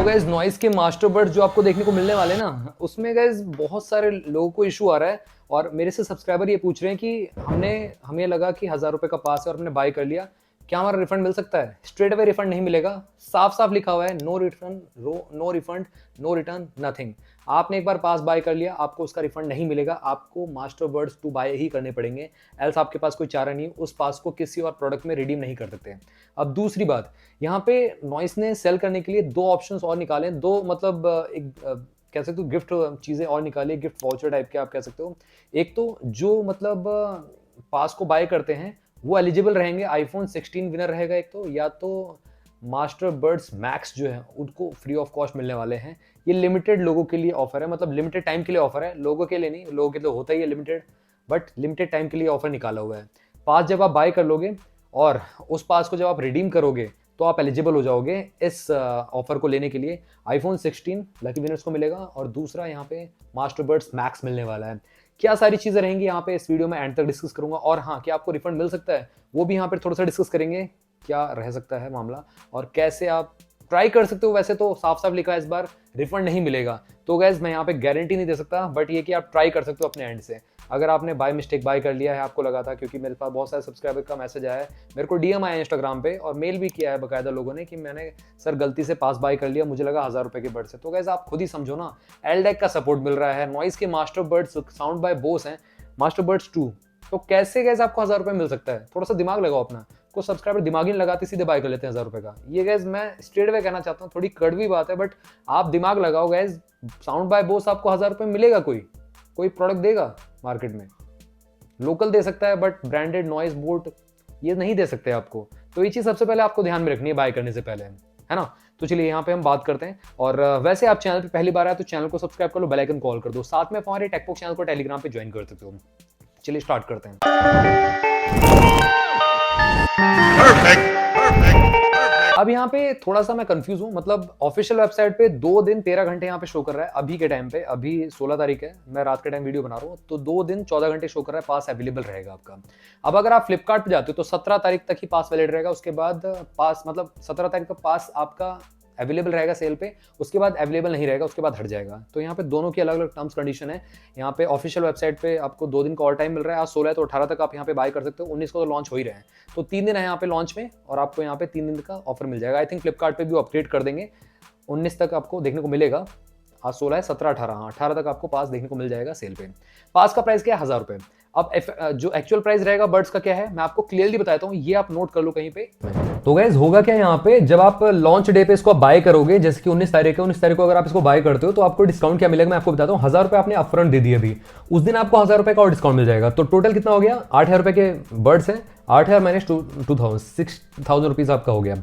तो guys noise के master birds जो आपको देखने को मिलने वाले हैं ना, उसमें गाइज बहुत सारे लोगों को इशू आ रहा है और मेरे से सब्सक्राइबर ये पूछ रहे हैं कि हमें लगा कि 1000 रुपये का पास है और हमने बाय कर लिया, क्या हमारा रिफंड मिल सकता है? स्ट्रेट अवे रिफंड नहीं मिलेगा। साफ साफ लिखा हुआ है, no refund no return nothing. आपने एक बार पास बाय कर लिया, आपको उसका रिफंड नहीं मिलेगा, आपको मास्टर बर्ड्स टू बाय ही करने पड़ेंगे, एल्स आपके पास कोई चारा नहीं, उस पास को किसी और प्रोडक्ट में रिडीम नहीं कर सकते। अब दूसरी बात, यहाँ पे नॉइस ने सेल करने के लिए दो ऑप्शंस और निकाले, दो मतलब एक कह सकते हो गिफ्ट चीज़ें और निकाली, गिफ्ट वाउचर टाइप के आप कह सकते हो। एक तो जो मतलब पास को बाय करते हैं वो एलिजिबल रहेंगे, आईफोन 16 विनर रहेगा एक तो, या तो मास्टर बर्ड्स मैक्स जो है उनको फ्री ऑफ कॉस्ट मिलने वाले हैं। ये लिमिटेड लोगों के लिए ऑफर है, मतलब लिमिटेड टाइम के लिए ऑफर है, लोगों के लिए नहीं, लोगों के लिए होता ही है लिमिटेड, बट लिमिटेड टाइम के लिए ऑफर निकाला हुआ है। पास जब आप बाय कर लोगे और उस पास को जब आप रिडीम करोगे तो आप एलिजिबल हो जाओगे इस ऑफर को लेने के लिए। आईफोन 16 लकी विनर्स को मिलेगा और दूसरा यहाँ पे मास्टर बर्ड्स मैक्स मिलने वाला है। क्या सारी चीज़ें रहेंगी यहाँ पे इस वीडियो में एंड तक डिस्कस करूंगा, और हाँ, क्या आपको रिफंड मिल सकता है वो भी यहाँ पे थोड़ा सा डिस्कस करेंगे, क्या रह सकता है मामला और कैसे आप ट्राई कर सकते हो। वैसे तो साफ साफ लिखा है इस बार रिफंड नहीं मिलेगा, तो गैस मैं यहाँ पे गारंटी नहीं दे सकता, बट ये कि आप ट्राई कर सकते हो अपने एंड से। अगर आपने बाय मिस्टेक बाय कर लिया है, आपको लगा था, क्योंकि मेरे पास बहुत सारे सब्सक्राइबर का मैसेज आया है, मेरे को डीएम आया इंस्टाग्राम पे और मेल भी किया है बाकायदा लोगों ने कि मैंने सर गलती से पास बाय कर लिया, मुझे लगा 1000 रुपये के बर्ड से। तो गैस आप खुद ही समझो ना, एलडेक का सपोर्ट मिल रहा है, नॉइस के master birds sound bye Bose हैं, मास्टर बर्ड्स 2, तो कैसे गैस आपको 1000 रुपये मिल सकता है? थोड़ा सा दिमाग लगाओ अपना। कुछ सब्सक्राइबर दिमाग ही नहीं लगाते, सीधे बाय कर लेते हैं 1000 रुपये का। ये गैस मैं स्ट्रेट वे कहना चाहता हूँ, थोड़ी कड़वी बात है, बट आप दिमाग लगाओ गैस। साउंड बाय बोस आपको 1000 रुपये मिलेगा, कोई प्रोडक्ट देगा मार्केट में? लोकल दे सकता है, बट ब्रांडेड नॉइस बोट ये नहीं दे सकते आपको। तो ये चीज़ सबसे पहले आपको ध्यान में रखनी है बाय करने से पहले, है ना। तो चलिए यहाँ पे हम बात करते हैं। और वैसे आप चैनल पे पहली बार आए तो चैनल को सब्सक्राइब कर लो, बेल आइकन कॉल कर दो, साथ में हमारे टेकपॉक चैनल को टेलीग्राम पे ज्वाइन कर सकते हो। चलिए स्टार्ट करते हैं। अब यहाँ पे थोड़ा सा मैं कंफ्यूज हूँ, मतलब ऑफिशियल वेबसाइट पे 2 दिन 13 घंटे यहाँ पे शो कर रहा है अभी के टाइम पे, अभी 16 तारीख है, मैं रात के टाइम वीडियो बना रहा हूँ, तो 2 दिन 14 घंटे शो कर रहा है, पास अवेलेबल रहेगा आपका। अब अगर आप फ्लिपकार्ट पे जाते हो तो 17 तारीख तक ही पास वैलिड रहेगा, उसके बाद पास मतलब 17 तारीख का पास आपका अवेलेबल रहेगा सेल पे, उसके बाद अवेलेबल नहीं रहेगा, उसके बाद हट जाएगा। तो यहाँ पे दोनों की अलग अलग टर्म्स कंडीशन है। यहाँ पे ऑफिशियल वेबसाइट पे आपको 2 दिन का और टाइम मिल रहा है, आज 16 है तो 18 तक आप यहाँ पे बाय कर सकते हो, 19 को तो लॉन्च हो ही रहे हैं, तो 3 दिन है यहाँ पे लॉन्च में और आपको यहाँ पे 3 दिन का ऑफर मिल जाएगा। आई थिंक फ्लिपकार्ट पे भी अपडेट कर देंगे, 19 तक आपको देखने को मिलेगा। आज 16 है, 17 18, हाँ 18 तक आपको पास देखने को मिल जाएगा सेल पे। पास का प्राइस क्या है? 1000 रुपये। अब जो एक्चुअल प्राइस रहेगा बर्ड्स का क्या है मैं आपको क्लियरली बताता हूँ, ये आप नोट कर लो कहीं पे। तो गाइस होगा क्या यहाँ पे, जब आप लॉन्च डे पे इसको बाय करोगे, जैसे कि 19 तारीख है, 19 तारीख को अगर आप इसको बाय करते हो तो आपको डिस्काउंट क्या मिलेगा मैं आपको बताता हूँ। 1000 रुपये आपने अपफ्रंट दे दिए अभी, उस दिन आपको 1000 रुपये का और डिस्काउंट मिल जाएगा, तो टोटल कितना हो गया? 8000 रुपये के बर्ड्स हैं, 8000 माइनस 2000, 6000 रुपीज आपका हो गया।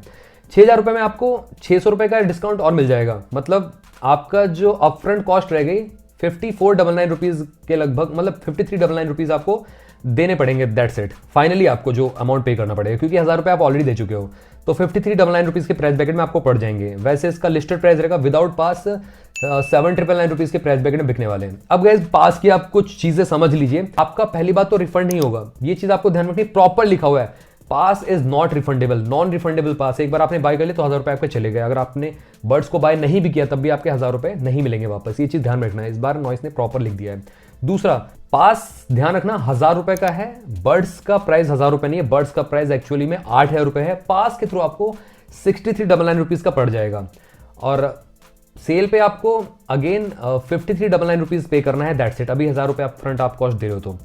6000 रुपये में आपको 600 रुपये का डिस्काउंट और मिल जाएगा, मतलब आपका जो अपफ्रंट कॉस्ट रह गई 5499 रुपीज के लगभग, मतलब 5399 रुपीज आपको देने पड़ेंगे। दैट्स इट, फाइनली आपको जो अमाउंट पे करना पड़ेगा, क्योंकि 1000 रुपये आप ऑलरेडी दे चुके हो, तो 5399 रुपीज के प्राइस ब्रैकेट में आपको पड़ जाएंगे। वैसे इसका लिस्टेड प्राइस रहेगा विदाउट पास 7999 रुपीज के प्राइस ब्रैकेट में बिकने वाले हैं। अब गाइस पास की आप कुछ चीजें समझ लीजिए, आपका पहली बात तो रिफंड नहीं होगा, ये चीज आपको ध्यान रखनी, प्रॉपर लिखा हुआ है, pass is not refundable, non refundable pass. एक बार आपने बाय कर लिया तो 1000 रुपये आपके चले गए, अगर आपने बर्ड्स को बाय नहीं भी किया तब भी आपके 1000 रुपये नहीं मिलेंगे वापस, ये चीज ध्यान रखना है, इस बार नॉइस ने प्रॉपर लिख दिया है। दूसरा, पास ध्यान रखना 1000 रुपये का है, बर्ड्स का प्राइस 1000 रुपये नहीं है, बर्ड्स का प्राइस एक्चुअली में 8000 रुपये है। पास के थ्रू आपको 6399 रुपीज का पड़ जाएगा और सेल पे आपको अगेन 5399 रुपीज पे करना है, दैट्स इट। अभी 1000 रुपये आप फ्रंट आप कॉस्ट दे रहे हो तो।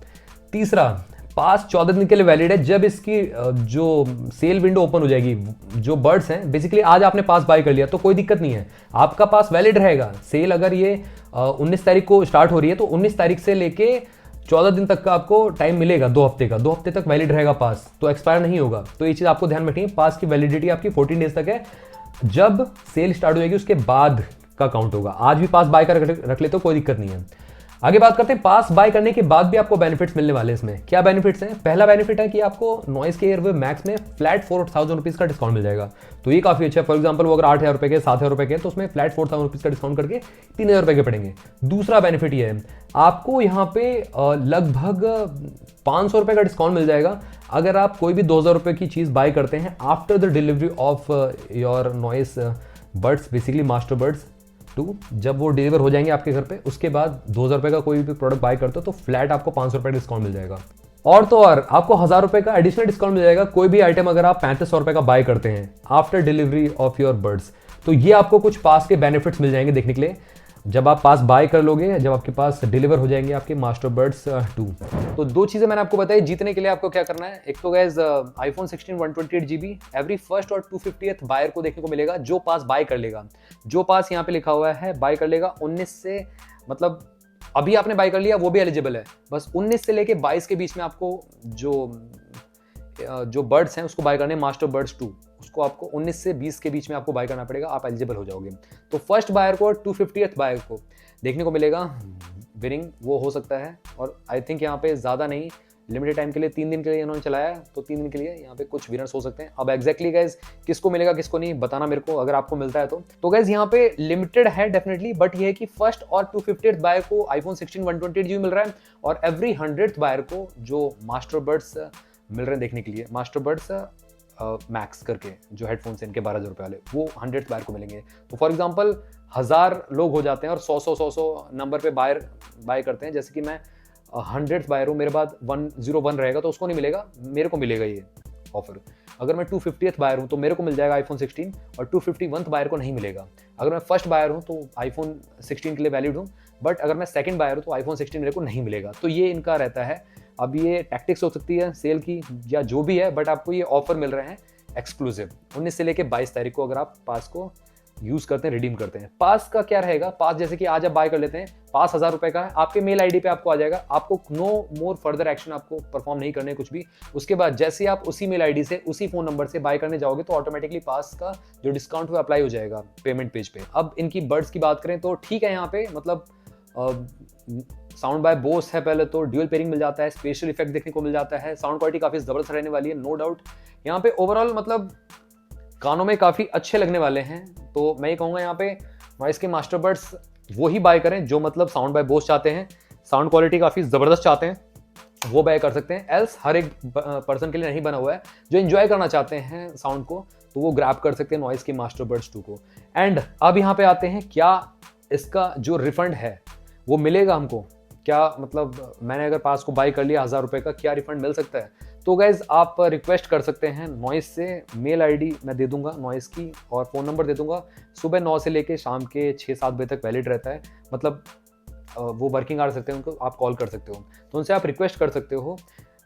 तीसरा, पास 14 दिन के लिए वैलिड है, जब इसकी जो सेल विंडो ओपन हो जाएगी, जो बर्ड्स हैं बेसिकली आज आपने पास बाय कर लिया तो कोई दिक्कत नहीं है, आपका पास वैलिड रहेगा। सेल अगर ये 19 तारीख को स्टार्ट हो रही है तो 19 तारीख से लेके 14 दिन तक का आपको टाइम मिलेगा, 2 हफ्ते का, 2 हफ्ते तक वैलिड रहेगा पास, तो एक्सपायर नहीं होगा। तो ये चीज़ आपको ध्यान में रखनी है, पास की वैलिडिटी आपकी 14 डेज तक है, जब सेल स्टार्ट हो जाएगी उसके बाद का काउंट होगा। आज भी पास बाय कर रख ले तो कोई दिक्कत नहीं है। आगे बात करते हैं, पास बाय करने के बाद भी आपको बेनिफिट्स मिलने वाले हैं। इसमें क्या बेनिफिट्स हैं? पहला बेनिफिट है कि आपको नॉइस के एयरवेव मैक्स में फ्लैट 4000 रुपीज का डिस्काउंट मिल जाएगा, तो ये काफी अच्छा है। फॉर एग्जांपल वो अगर 8000 रुपए के 7000 रुपए के तो उसमें फ्लैट 4000 रुपीज का डिस्काउंट करके 3000 रुपए के पड़ेंगे। दूसरा बेनिफिट ये है, आपको यहाँ पे लगभग 500 रुपए का डिस्काउंट मिल जाएगा अगर आप कोई भी 2000 रुपए की चीज बाय करते हैं after the delivery of your noise buds basically master buds 2 जब वो डिलीवर हो जाएंगे आपके घर पे, उसके बाद 2000 रुपये का कोई भी प्रोडक्ट बाय करते हो तो फ्लैट आपको 500 रुपये डिस्काउंट मिल जाएगा। और तो और आपको 1000 रुपये का एडिशनल डिस्काउंट मिल जाएगा कोई भी आइटम अगर आप 3500 रुपये का बाय करते हैं after delivery of your buds. तो ये आपको कुछ पास के बेनिफिट्स मिल जाएंगे देखने के लिए जब आप पास बाय कर लोगे, जब आपके पास डिलीवर हो जाएंगे आपके मास्टर बड्स 2। तो दो चीजें मैंने आपको बताई जीतने के लिए आपको क्या करना है। एक तो guys iPhone 16 128GB every first और 250th बायर को देखने को मिलेगा जो पास बाय कर लेगा। जो पास यहाँ पे लिखा हुआ है बाय कर लेगा 19 से, मतलब अभी आपने बाय कर लिया वो भी एलिजिबल है। बस 19 से लेके 22 के बीच में आपको जो बर्ड्स हैं उसको बाय करने, मास्टर बर्ड्स 2 उसको आपको 19 से 20 के बीच में आपको बाय करना पड़ेगा, आप एलिजिबल हो जाओगे। तो फर्स्ट बायर को और 250th बायर को देखने को मिलेगा विनिंग, वो हो सकता है। और आई थिंक यहाँ पे ज़्यादा नहीं, लिमिटेड टाइम के लिए 3 दिन के लिए इन्होंने चलाया है, तो 3 दिन के लिए यहाँ पे कुछ विनर्स हो सकते हैं। अब एग्जैक्टली गाइज किसको मिलेगा किसको नहीं बताना मेरे को, अगर आपको मिलता है तो गाइज यहाँ पे लिमिटेड है डेफिनेटली, बट ये है कि फर्स्ट और 250th बायर को आईफोन 16 128GB मिल रहा है और एवरी 100th बायर को जो मास्टर बड्स मिल रहे हैं देखने के लिए, मास्टर बड्स मैक्स करके जो हेडफोन्स हैं इनके 12,000 रुपये वाले, वो 100th बायर को मिलेंगे। तो फॉर एग्जांपल 1000 लोग हो जाते हैं और 100 नंबर पे बाय करते हैं, जैसे कि मैं 100th बायर हूँ, मेरे बाद 101 रहेगा तो उसको नहीं मिलेगा, मेरे को मिलेगा ये ऑफर। अगर मैं 250th बायर हूँ तो मेरे को मिल जाएगा आईफोन 16 और 251th बायर को नहीं मिलेगा। अगर मैं फर्स्ट बायर हूँ तो आईफोन 16 के लिए वैलिड हूँ, बट अगर मैं सेकंड बायर हूँ तो आईफोन 16 मेरे को नहीं मिलेगा। तो ये इनका रहता है। अब ये टैक्टिक्स हो सकती है सेल की या जो भी है, बट आपको ये ऑफर मिल रहे हैं एक्सक्लूसिव 19 से लेके 22 तारीख को अगर आप पास को यूज करते हैं, रिडीम करते हैं। पास का क्या रहेगा, पास जैसे कि आज आप बाय कर लेते हैं, पास 1000 रुपए का है, आपके मेल आईडी पे आपको आ जाएगा, आपको नो मोर फर्दर एक्शन आपको परफॉर्म नहीं करने कुछ भी। उसके बाद जैसे आप उसी मेल आईडी से उसी फोन नंबर से बाय करने जाओगे तो ऑटोमेटिकली पास का जो डिस्काउंट वो अप्लाई हो जाएगा पेमेंट पेज पे। अब इनकी बर्ड्स की बात करें तो ठीक है, यहाँ पे मतलब साउंड बाय बोस है, पहले तो ड्यूअल पेयरिंग मिल जाता है, स्पेशल इफेक्ट देखने को मिल जाता है, साउंड क्वालिटी काफी जबरदस्त रहने वाली है नो डाउट। यहाँ पे ओवरऑल मतलब कानों में काफी अच्छे लगने वाले हैं। तो मैं ये कहूंगा यहाँ पे नॉइस के मास्टर बड्स वो ही बाय करें जो मतलब साउंड बाय बोस चाहते हैं, साउंड क्वालिटी काफी जबरदस्त चाहते हैं, वो बाय कर सकते हैं। एल्स हर एक पर्सन के लिए नहीं बना हुआ है, जो एंजॉय करना चाहते हैं साउंड को तो वो ग्रैब कर सकते हैं नॉइस के मास्टर बड्स 2 को। एंड अब यहाँ पे आते हैं, क्या इसका जो रिफंड है वो मिलेगा हमको, क्या मतलब मैंने अगर पास को बाय कर लिया 1000 रुपये का, क्या रिफंड मिल सकता है? तो गाइज आप रिक्वेस्ट कर सकते हैं नॉइस से, मेल आईडी मैं दे दूंगा नॉइस की और फ़ोन नंबर दे दूंगा। सुबह 9 से लेके शाम के 6-7 बजे तक वैलिड रहता है, मतलब वो वर्किंग आवर सकते हैं, उनको आप कॉल कर सकते हो, तो उनसे आप रिक्वेस्ट कर सकते हो।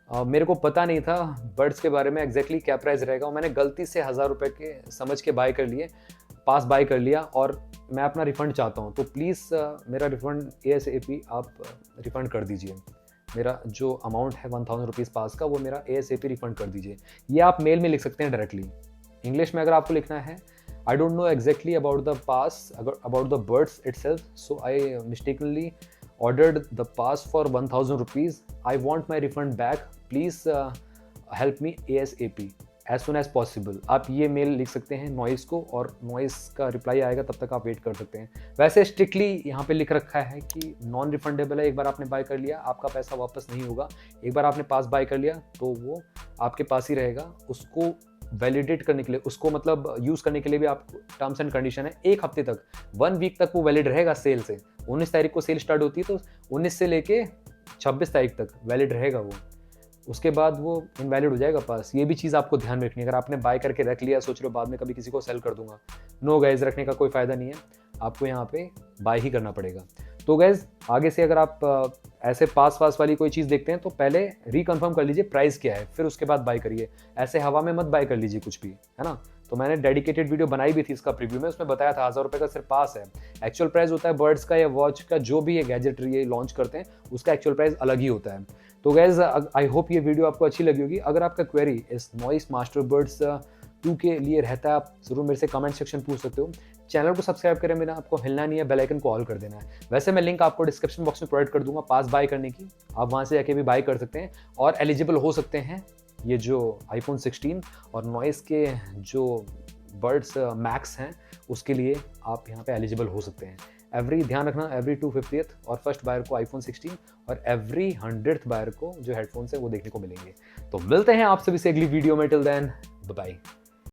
मेरे को पता नहीं था बर्ड्स के बारे में एग्जैक्टली क्या प्राइस रहेगा, मैंने गलती से 1000 रुपये के समझ के बाय कर लिए, पास बाय कर लिया और मैं अपना रिफ़ंड चाहता हूँ। तो प्लीज़ मेरा रिफ़ंड ASAP आप रिफ़ंड कर दीजिए। मेरा जो अमाउंट है 1000 रुपीज़ पास का, वो मेरा ASAP रिफ़ंड कर दीजिए। ये आप मेल में लिख सकते हैं डायरेक्टली। इंग्लिश में अगर आपको लिखना है, I don't know exactly about the pass, about the birds itself, so I mistakenly ordered the pass for 1000 rupees. I want my refund back. Please help me ASAP as soon as possible. आप ये mail लिख सकते हैं noise को और noise का reply आएगा, तब तक आप वेट कर सकते हैं। वैसे स्ट्रिक्टली यहाँ पे लिख रखा है कि नॉन रिफंडेबल है, एक बार आपने बाय कर लिया आपका पैसा वापस नहीं होगा। एक बार आपने पास बाय कर लिया तो वो आपके पास ही रहेगा, उसको वैलिडेट करने के लिए, उसको मतलब यूज़ करने के लिए भी आपको टर्म्स एंड कंडीशन है 1 हफ्ते तक, 1 वीक तक वो वैलिड रहेगा सेल से। 19 तारीख को सेल स्टार्ट होती है तो 19 से लेके 26 तारीख तक वैलिड रहेगा वो, उसके बाद वो इनवैलिड हो जाएगा पास। ये भी चीज़ आपको ध्यान में रखनी है। अगर आपने बाय करके रख लिया, सोच रहे हो बाद में कभी किसी को सेल कर दूंगा, नो गाइज, रखने का कोई फ़ायदा नहीं है, आपको यहाँ पे बाय ही करना पड़ेगा। तो गाइज आगे से अगर आप ऐसे पास वाली कोई चीज़ देखते हैं तो पहले रिकन्फर्म कर लीजिए प्राइस क्या है, फिर उसके बाद बाय करिए। ऐसे हवा में मत बाय कर लीजिए कुछ भी, है ना। तो मैंने डेडिकेटेड वीडियो बनाई भी थी इसका प्रीव्यू में, उसमें बताया था 1000 रुपये का सिर्फ पास है। एक्चुअल प्राइस होता है बर्ड्स का या वॉच का, जो भी ये गैजेटरी ये लॉन्च करते हैं उसका एक्चुअल प्राइस अलग ही होता है। तो गाइज आई होप ये वीडियो आपको अच्छी लगी होगी। अगर आपका क्वेरी इस नॉइस मास्टर बर्ड्स 2 के लिए रहता है, आप जरूर मेरे से कमेंट सेक्शन पूछ सकते हो। चैनल को सब्सक्राइब करें बिना, आपको हिलना नहीं है, बेल आइकन को ऑल कर देना है। वैसे मैं लिंक आपको डिस्क्रिप्शन बॉक्स में प्रोवाइड कर दूंगा पास बाय करने की, आप वहां से जाके भी बाय कर सकते हैं और एलिजिबल हो सकते हैं ये जो आईफोन 16 और नॉइस के जो बर्ड्स मैक्स हैं उसके लिए आप यहाँ पे एलिजिबल हो सकते हैं। ध्यान रखना, एवरी 250th और फर्स्ट बायर को आईफोन 16 और एवरी 100th बायर को जो हेडफोन्स है वो देखने को मिलेंगे। तो मिलते हैं आप सभी से अगली वीडियो में, टिल देन बाय बाय।